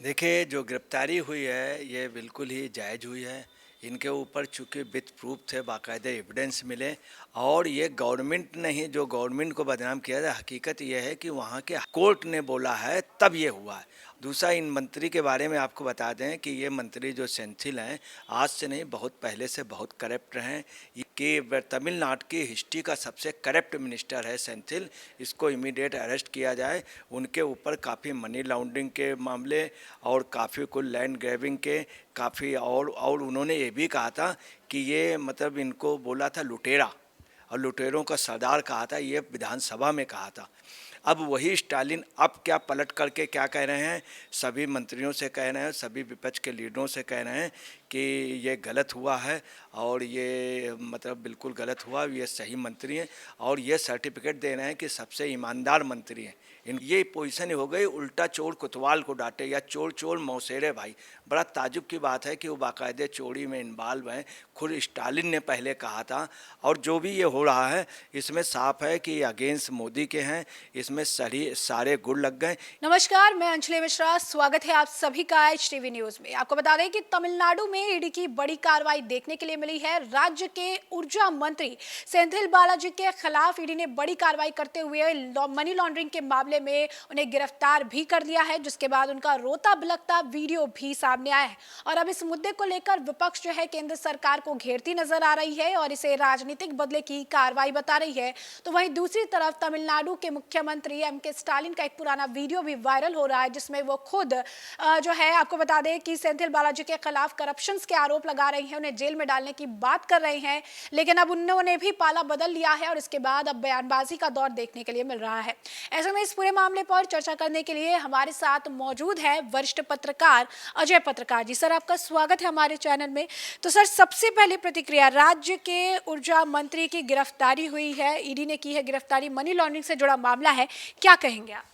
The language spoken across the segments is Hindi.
देखिए, जो गिरफ्तारी हुई है ये बिल्कुल ही जायज़ हुई है। इनके ऊपर चूँकि विथ प्रूफ थे, बाकायदे एविडेंस मिले और ये गवर्नमेंट ने ही जो गवर्नमेंट को बदनाम किया है। हकीकत ये है कि वहाँ के कोर्ट ने बोला है तब ये हुआ है। दूसरा, इन मंत्री के बारे में आपको बता दें कि ये मंत्री जो सेंथिल हैं, आज से नहीं बहुत पहले से बहुत करप्ट हैं। ये कि तमिलनाडु की हिस्ट्री का सबसे करप्ट मिनिस्टर है सेंथिल। इसको इमीडिएट अरेस्ट किया जाए। उनके ऊपर काफ़ी मनी लॉन्ड्रिंग के मामले और काफ़ी कुछ लैंड ग्रैबिंग के काफ़ी और उन्होंने ये भी कहा था कि ये मतलब इनको बोला था लुटेरा और लुटेरों का सरदार कहा था, ये विधानसभा में कहा था। अब वही स्टालिन अब क्या पलट करके क्या कह रहे हैं, सभी मंत्रियों से कह रहे हैं, सभी विपक्ष के लीडरों से कह रहे हैं कि ये गलत हुआ है और ये मतलब बिल्कुल गलत हुआ, ये सही मंत्री हैं और ये सर्टिफिकेट दे रहे हैं कि सबसे ईमानदार मंत्री हैं। इन ये पोजीशन हो गई उल्टा चोर कोतवाल को डांटे या चोर चोर मौसेरे भाई। बड़ा ताजुब की बात है कि वो बाकायदे चोरी में इन्वॉल्व हैं। खुद स्टालिन ने पहले कहा था और जो भी ये हो रहा है इसमें साफ है कि अगेंस्ट मोदी के हैं, इसमें सारे गुड़ लग गए। नमस्कार, मैं अंजलि मिश्रा। स्वागत है आप सभी का एच टीवी न्यूज में। आपको बता दें कि तमिलनाडु में ईडी की बड़ी कार्रवाई देखने के लिए मिली है। राज्य के ऊर्जा मंत्री सेंथिल बालाजी के खिलाफ ईडी ने बड़ी कार्रवाई करते हुए मनी लॉन्ड्रिंग के मामले में उन्हें गिरफ्तार भी कर लिया है, जिसके बाद उनका रोता बिलखता वीडियो भी सामने आया है। और अब इस मुद्दे को लेकर विपक्ष जो है केंद्र सरकार को घेरती नजर आ रही है और इसे राजनीतिक बदले की कार्रवाई बता रही है। तो वहीं दूसरी तरफ तमिलनाडु के मुख्यमंत्री एम.के. स्टालिन का एक पुराना वीडियो भी वायरल हो रहा है, जिसमें वो खुद जो है आपको बता दें कि सेंथिल बालाजी के खिलाफ करप्शन के आरोप लगा रही हैं, उन्हें जेल में डालने की बात कर रहे हैं। लेकिन अब उन्होंने भी पाला बदल लिया है और इसके बाद अब बयानबाजी का दौर देखने के लिए मिल रहा है। ऐसे में इस पूरे मामले पर चर्चा करने के लिए हमारे साथ मौजूद है वरिष्ठ पत्रकार अजय पत्रकार जी। सर, आपका स्वागत है हमारे चैनल में। तो सर, सबसे पहले प्रतिक्रिया, राज्य के ऊर्जा मंत्री की गिरफ्तारी हुई है, ईडी ने की है गिरफ्तारी, मनी लॉन्ड्रिंग से जुड़ा मामला है, क्या कहेंगे आप?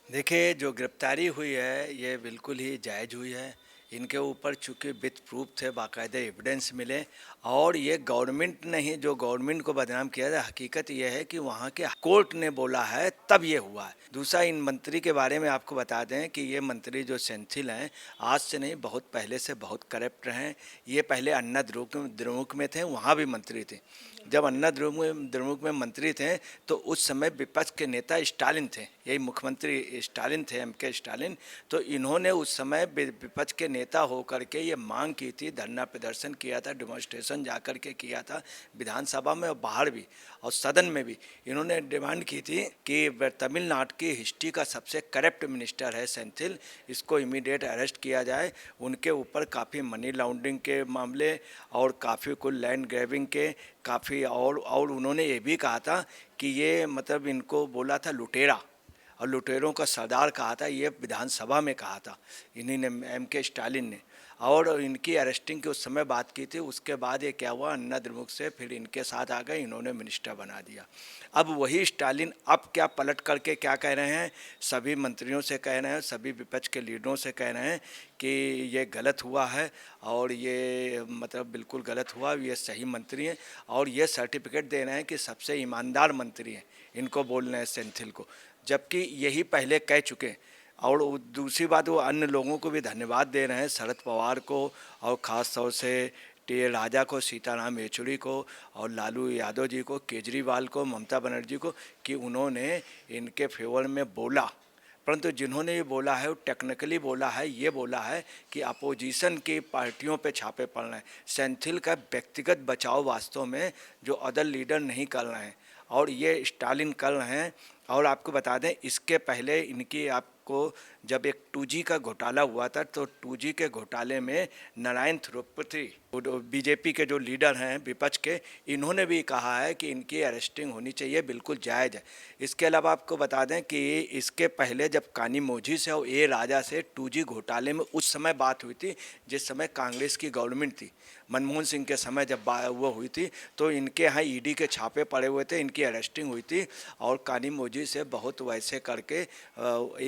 देखिए, जो गिरफ्तारी हुई है ये बिल्कुल ही जायज़ हुई है। इनके ऊपर चूँकि विथ प्रूफ थे, बाकायदे एविडेंस मिले और ये गवर्नमेंट ने ही जो गवर्नमेंट को बदनाम किया है। हकीकत ये है कि वहाँ के कोर्ट ने बोला है तब ये हुआ है। दूसरा, इन मंत्री के बारे में आपको बता दें कि ये मंत्री जो सेंथिल हैं, आज से नहीं बहुत पहले से बहुत करप्ट हैं। ये पहले अन्ना द्रमुक में थे, वहाँ भी मंत्री थे। जब अन्ना द्रमुक में मंत्री थे तो उस समय विपक्ष के नेता स्टालिन थे, यही मुख्यमंत्री स्टालिन थे, एम.के. स्टालिन। तो इन्होंने उस समय विपक्ष के नेता होकर के ये मांग की थी, धरना प्रदर्शन किया था, डेमोन्स्ट्रेशन जा कर के किया था विधानसभा में और बाहर भी और सदन में भी। इन्होंने डिमांड की थी कि तमिलनाडु की हिस्ट्री का सबसे करप्ट मिनिस्टर है सेंथिल, इसको इमीडिएट अरेस्ट किया जाए। उनके ऊपर काफ़ी मनी लॉन्ड्रिंग के मामले और काफ़ी कुछ लैंड ग्रैबिंग के काफ़ी और उन्होंने ये भी कहा था कि ये मतलब इनको बोला था लुटेरा और लुटेरों का सरदार कहा था, ये विधानसभा में कहा था इन्हीं ने, एम.के. स्टालिन ने। और इनकी अरेस्टिंग की उस समय बात की थी। उसके बाद ये क्या हुआ, अन्ना द्रमुक से फिर इनके साथ आ गए, इन्होंने मिनिस्टर बना दिया। अब वही स्टालिन अब क्या पलट करके क्या कह रहे हैं, सभी मंत्रियों से कह रहे हैं, सभी विपक्ष के लीडरों से कह रहे हैं कि ये गलत हुआ है और ये मतलब बिल्कुल गलत हुआ, ये सही मंत्री हैं और ये सर्टिफिकेट दे रहे हैं कि सबसे ईमानदार मंत्री हैं, इनको बोल रहे हैं सेंथिल को, जबकि यही पहले कह चुके। और दूसरी बात, वो अन्य लोगों को भी धन्यवाद दे रहे हैं, शरद पवार को और ख़ास तौर से टी राजा को, सीताराम येचुरी को और लालू यादव जी को, केजरीवाल को, ममता बनर्जी को, कि उन्होंने इनके फेवर में बोला। परंतु जिन्होंने ये बोला है वो टेक्निकली बोला है, ये बोला है कि अपोजिशन की पार्टियों पे छापे पड़ रहे हैं। सेंथिल का व्यक्तिगत बचाव वास्तव में जो अदर लीडर नहीं कर रहे हैं और ये स्टालिन कर रहे हैं। और आपको बता दें, इसके पहले इनकी आपको जब एक 2G का घोटाला हुआ था तो 2G के घोटाले में नारायण तिरुपति बीजेपी के जो लीडर हैं विपक्ष के, इन्होंने भी कहा है कि इनकी अरेस्टिंग होनी चाहिए, बिल्कुल जायज़ है। इसके अलावा आपको बता दें कि इसके पहले जब कानीमोझी से और ए राजा से 2G घोटाले में उस समय बात हुई थी, जिस समय कांग्रेस की गवर्नमेंट थी, मनमोहन सिंह के समय जब वो हुई थी, तो इनके यहाँ ईडी के छापे पड़े हुए थे, इनकी अरेस्टिंग हुई थी और कानीमोझी से बहुत वैसे करके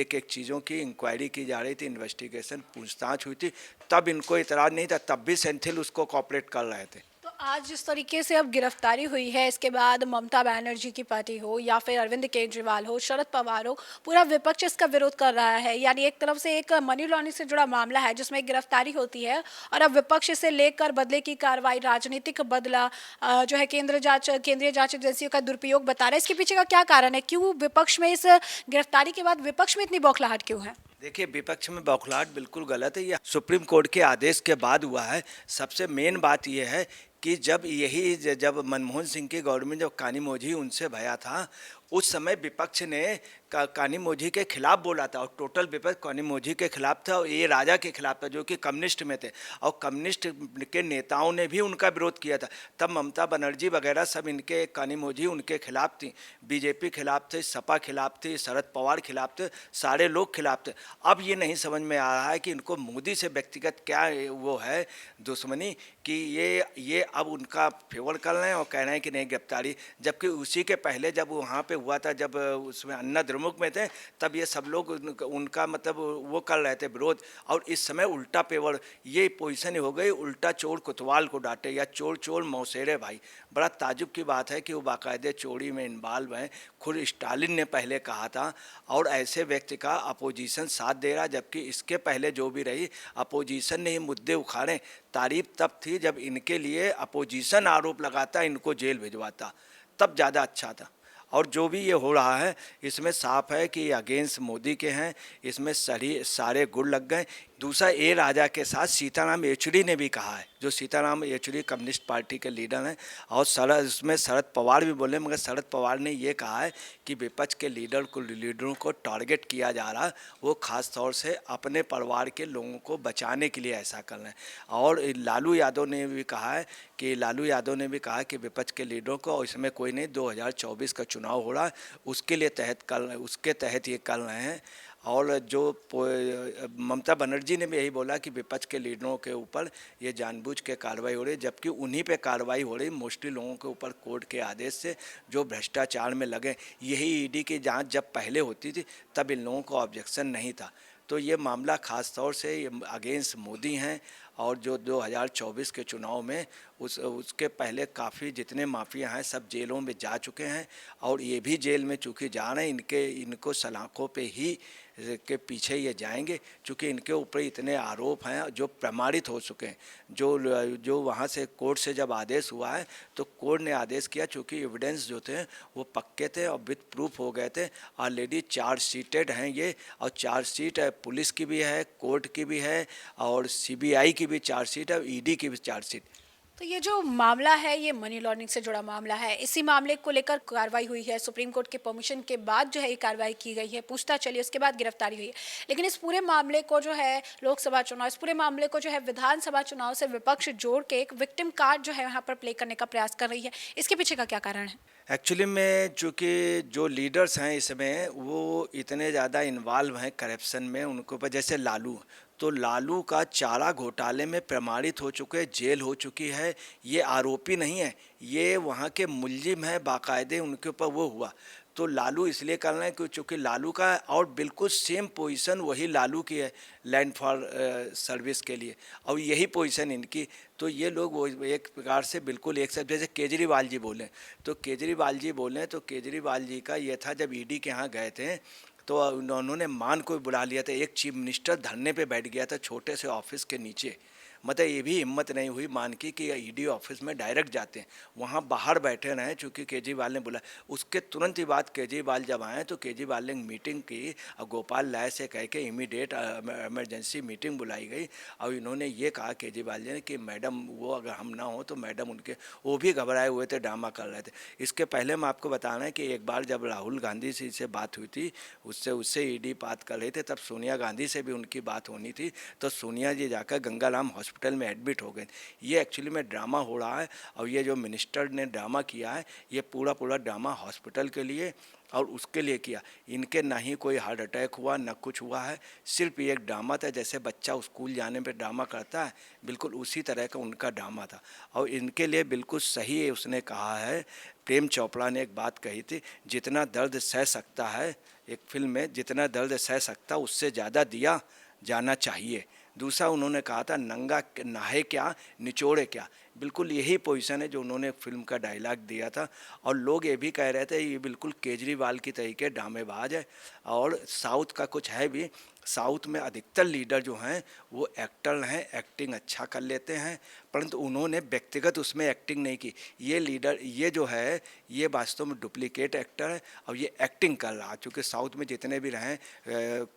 एक एक चीज़ों की इंक्वायरी की जा रही थी, इन्वेस्टिगेशन पूछताछ हुई थी। तब इनको इतराज़ नहीं था, तब भी सेंथिल उसको कॉपरेट कर रहे थे। तो आज जिस तरीके से अब गिरफ्तारी हुई है, इसके बाद ममता बनर्जी की पार्टी हो या फिर अरविंद केजरीवाल हो, शरद पवार हो, पूरा विपक्ष इसका विरोध कर रहा है। यानी एक तरफ से एक मनी लॉन्ड्रिंग से जुड़ा मामला है जिसमें गिरफ्तारी होती है और अब विपक्ष इसे लेकर बदले की कार्रवाई, राजनीतिक बदला जो है केंद्रीय जांच एजेंसियों का दुरुपयोग बता रहा है। इसके पीछे का क्या कारण है? क्यों विपक्ष में इस गिरफ्तारी के बाद विपक्ष में इतनी बौखलाहट क्यों है? देखिए, विपक्ष में बौखलाहट बिल्कुल गलत है। ये सुप्रीम कोर्ट के आदेश के बाद हुआ है। सबसे मेन बात यह है कि जब मनमोहन सिंह की गवर्नमेंट, जब कानीमोझी उनसे भया था, उस समय विपक्ष ने कानीमोझी के खिलाफ बोला था और टोटल विपक्ष कानीमोझी के खिलाफ था और ये राजा के खिलाफ था जो कि कम्युनिस्ट में थे, और कम्युनिस्ट के नेताओं ने भी उनका विरोध किया था। तब ममता बनर्जी वगैरह सब इनके कानीमोझी उनके खिलाफ थी, बीजेपी खिलाफ थे, सपा खिलाफ थी, शरद पवार खिलाफ थे, सारे लोग खिलाफ थे। अब ये नहीं समझ में आ रहा है कि इनको मोदी से व्यक्तिगत क्या वो है दुश्मनी, कि ये अब उनका फेवर कर रहे हैं और कह रहे हैं कि नहीं गिरफ्तारी। जबकि उसी के पहले जब वहाँ पे हुआ था, जब उसमें अन्ना द्रमुक में थे, तब ये सब लोग उनका मतलब वो कर रहे थे विरोध, और इस समय उल्टा पेवर ये पोजीशन हो गई, उल्टा चोर कोतवाल को डांटे या चोर चोर मौसेरे भाई। बड़ा ताजुब की बात है कि वो बाकायदे चोरी में इन्वॉल्व हैं। खुद स्टालिन ने पहले कहा था, और ऐसे व्यक्ति का अपोजिशन साथ दे रहा, जबकि इसके पहले जो भी रही अपोजिशन ने ही मुद्दे उखाड़े। तारीफ तब थी जब इनके लिए अपोजिशन आरोप लगाता, इनको जेल भिजवाता, तब ज़्यादा अच्छा था। और जो भी ये हो रहा है, इसमें साफ है कि अगेंस्ट मोदी के हैं, इसमें सारे गुड़ लग गए। दूसरा, ए राजा के साथ सीताराम येचुरी ने भी कहा है, जो सीताराम येचुरी कम्युनिस्ट पार्टी के लीडर हैं, और इसमें शरद पवार भी बोले, मगर शरद पवार ने ये कहा है कि विपक्ष के लीडरों को टारगेट किया जा रहा है, वो खास तौर से अपने परिवार के लोगों को बचाने के लिए ऐसा कर रहे हैं। और लालू यादव ने भी कहा कि विपक्ष के लीडरों को, और इसमें कोई नहीं, 2024 का चुनाव हो रहा है, उसके तहत ये कर रहे हैं। और जो ममता बनर्जी ने भी यही बोला कि विपक्ष के लीडरों के ऊपर ये जानबूझ के कार्रवाई हो रही है, जबकि उन्हीं पे कार्रवाई हो रही मोस्टली लोगों के ऊपर कोर्ट के आदेश से, जो भ्रष्टाचार में लगे। यही ईडी की जांच जब पहले होती थी तब इन लोगों को ऑब्जेक्शन नहीं था। तो ये मामला ख़ास तौर से ये अगेंस्ट मोदी हैं, और जो 2024 के चुनाव में उसके पहले काफ़ी जितने माफिया हैं सब जेलों में जा चुके हैं, और ये भी जेल में चूँकि जा रहे हैं, इनको सलाखों पे ही के पीछे ये जाएंगे, क्योंकि इनके ऊपर इतने आरोप हैं जो प्रमाणित हो चुके हैं। जो वहाँ से कोर्ट से जब आदेश हुआ है, तो कोर्ट ने आदेश किया, चूँकि एविडेंस जो थे वो पक्के थे और विद प्रूफ हो गए थे। ऑलरेडी चार्जशीटेड हैं ये, और चार्जशीट पुलिस की भी है, कोर्ट की भी है, और सीबीआई की भी चार्जशीट है, ईडी की भी चार्जशीट। तो ये जो मामला है, ये मनी लॉन्ड्रिंग से जुड़ा मामला है। इसी मामले को लेकर कार्रवाई हुई है, सुप्रीम कोर्ट के परमिशन के बाद जो है ये कार्रवाई की गई है, पूछताछ चली, उसके बाद गिरफ्तारी हुई है। लेकिन इस पूरे मामले को जो है लोकसभा चुनाव, इस पूरे मामले को जो है विधानसभा चुनाव से विपक्ष जोड़ के एक विक्टिम कार्ड जो है यहाँ पर प्ले करने का प्रयास कर रही है। इसके पीछे का क्या कारण है? एक्चुअली में चूँकि जो लीडर्स हैं इसमें वो इतने ज़्यादा इन्वॉल्व हैं करप्शन में, उनके ऊपर जैसे लालू का चारा घोटाले में प्रमाणित हो चुके, जेल हो चुकी है। ये आरोपी नहीं है, ये वहाँ के मुल्जिम हैं, बाकायदे उनके ऊपर वो हुआ। तो लालू इसलिए कर रहे हैं कि चूँकि लालू का, और बिल्कुल सेम पोजीशन वही लालू की है लैंड फॉर सर्विस के लिए, और यही पोजीशन इनकी। तो ये लोग वो एक प्रकार से बिल्कुल एक साथ, जैसे केजरीवाल जी बोलें का ये था, जब ईडी के यहाँ गए थे तो उन्होंने मान को बुला लिया था, एक चीफ मिनिस्टर धरने पे बैठ गया था छोटे से ऑफिस के नीचे। मतलब ये भी हिम्मत नहीं हुई मान की कि ईडी ऑफिस में डायरेक्ट जाते हैं, वहाँ बाहर बैठे रहे, चूँकि केजरीवाल ने बोला। उसके तुरंत ही बाद केजरीवाल जब आए तो केजरीवाल ने मीटिंग की, और गोपाल राय से कह के इमीडिएट इमरजेंसी मीटिंग बुलाई गई, और इन्होंने ये कहा केजरीवाल जी ने कि मैडम वो अगर हम ना हो तो मैडम उनके, वो भी घबराए हुए थे, ड्रामा कर रहे थे। इसके पहले मैं आपको बताना है कि एक बार जब राहुल गांधी से बात हुई थी, उससे ईडी बात कर रहे थे, तब सोनिया गांधी से भी उनकी बात होनी थी, तो सोनिया जी जाकर गंगाराम हॉस्पिटल में एडमिट हो गए। ये एक्चुअली में ड्रामा हो रहा है, और ये जो मिनिस्टर ने ड्रामा किया है, ये पूरा ड्रामा हॉस्पिटल के लिए और उसके लिए किया। इनके ना ही कोई हार्ट अटैक हुआ, ना कुछ हुआ है, सिर्फ ये एक ड्रामा था। जैसे बच्चा स्कूल जाने पे ड्रामा करता है, बिल्कुल उसी तरह का उनका ड्रामा था, और इनके लिए बिल्कुल सही है। उसने कहा है, प्रेम चोपड़ा ने एक बात कही थी, जितना दर्द सह सकता है, एक फिल्म में, जितना दर्द सह सकता उससे ज़्यादा दिया जाना चाहिए। दूसरा उन्होंने कहा था नंगा नहाए क्या निचोड़े क्या, बिल्कुल यही पोजीशन है जो उन्होंने फिल्म का डायलॉग दिया था। और लोग ये भी कह रहे थे ये बिल्कुल केजरीवाल की तरीके ड्रामेबाज है। और साउथ का कुछ है भी, साउथ में अधिकतर लीडर जो हैं वो एक्टर हैं, एक्टिंग अच्छा कर लेते हैं, परंतु उन्होंने व्यक्तिगत उसमें एक्टिंग नहीं की। ये लीडर ये जो है ये वास्तव में डुप्लीकेट एक्टर है और ये एक्टिंग कर रहा, चूँकि साउथ में जितने भी रहे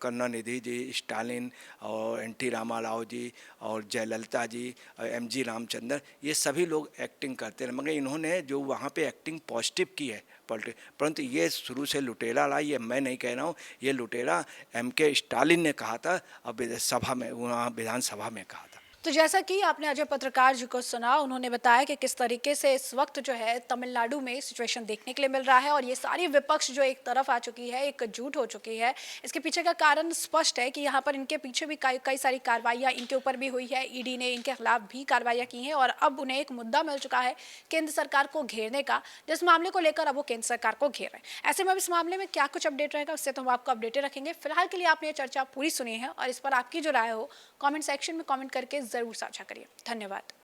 करुणानिधि जी, स्टालिन और एन टी रामाराव जी और जयललिता जी और एम जी रामचंद्र, ये सभी लोग एक्टिंग करते हैं, मगर इन्होंने जो वहाँ पे एक्टिंग पॉजिटिव की है परंतु ये शुरू से लुटेरा रहा। ये मैं नहीं कह रहा हूँ, ये लुटेरा एम के स्टालिन ने कहा था और सभा में वहाँ विधानसभा में कहा था। तो जैसा कि आपने अजय पत्रकार जी को सुना, उन्होंने बताया कि किस तरीके से इस वक्त जो है तमिलनाडु में सिचुएशन देखने के लिए मिल रहा है और ये सारी विपक्ष जो एक तरफ आ चुकी है, एकजुट हो चुकी है। इसके पीछे का कारण स्पष्ट है कि यहाँ पर इनके पीछे भी कई सारी कार्रवाइयाँ इनके ऊपर भी हुई है, ईडी ने इनके खिलाफ भी कार्रवाइयाँ की हैं और अब उन्हें एक मुद्दा मिल चुका है केंद्र सरकार को घेरने का, जिस मामले को लेकर अब वो केंद्र सरकार को घेर रहे हैं। ऐसे में अब इस मामले में क्या कुछ अपडेट रहेगा उससे तो हम आपको अपडेटेड रखेंगे। फिलहाल के लिए आपने ये चर्चा पूरी सुनी है और इस पर आपकी जो राय हो कमेंट सेक्शन में कमेंट करके जरूर साझा करिए। धन्यवाद।